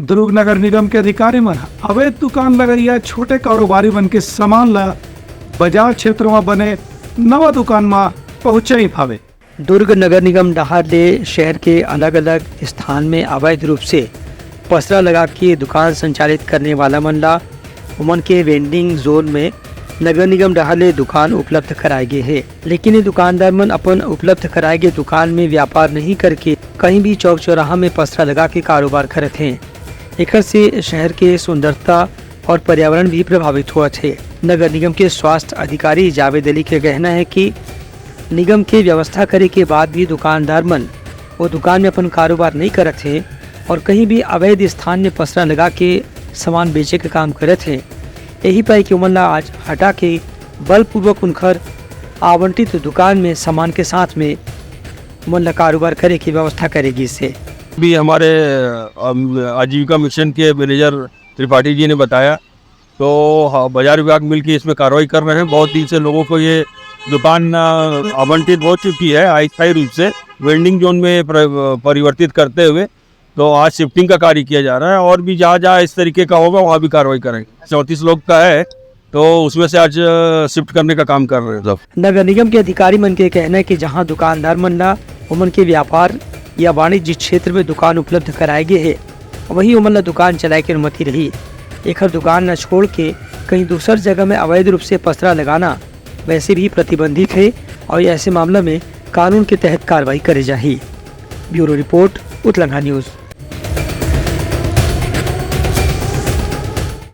दुर्ग नगर निगम के अधिकारी मन अवैध दुकान लगैया छोटे कारोबारी मन के सामान ला बाजार क्षेत्र में बने नवा दुकान में पहुंचाई पावे। दुर्ग नगर निगम डहार ले शहर के अलग अलग स्थान में अवैध रूप से पसरा लगा के दुकान संचालित करने वाला मन ला उमन के वेंडिंग जोन में नगर निगम डहार ले दुकान उपलब्ध कराए गए है। लेकिन ये दुकानदार मन अपन उपलब्ध कराए गए दुकान में व्यापार नहीं करके कहीं भी चौक चौराहा में पसरा लगा के कारोबार करते हैं। एक से शहर के सुंदरता और पर्यावरण भी प्रभावित हुआ थे। नगर निगम के स्वास्थ्य अधिकारी जावेद अली के कहना है कि निगम के व्यवस्था करे के बाद भी दुकानदार मन वो दुकान में अपन कारोबार नहीं करते थे और कहीं भी अवैध स्थान में पसरा लगा के सामान बेचे के काम करे थे। यही पाई कि उमन ला आज हटा के बलपूर्वक उनकर आवंटित दुकान में सामान के साथ में उमन ला कारोबार करे की व्यवस्था करेगी। इससे भी हमारे आजीविका मिशन के मैनेजर त्रिपाठी जी ने बताया तो बाजार विभाग मिलकर इसमें कार्रवाई कर रहे हैं। बहुत दिन से लोगों को ये दुकान आवंटित हो चुकी है अस्थायी रूप से वेंडिंग जोन में परिवर्तित करते हुए, तो आज शिफ्टिंग का कार्य किया जा रहा है और भी जहाँ जहाँ इस तरीके का होगा वहाँ भी कार्रवाई करेंगे। 34 लोग का है तो उसमें से आज शिफ्ट करने का काम कर रहे हैं सब। नगर निगम के अधिकारी मन के कहना है कि जहाँ दुकानदार मन ला उमन के व्यापार या वाणिज्य क्षेत्र में दुकान उपलब्ध कराए गए है वही उमन ला दुकान चलाए की अनुमति रही। एक दुकान न छोड़ के कहीं दूसर जगह में अवैध रूप से पसरा लगाना वैसे भी प्रतिबंधित है और ऐसे मामला में कानून के तहत कार्रवाई करे जाही। ब्यूरो रिपोर्ट उत्तलंघा न्यूज़।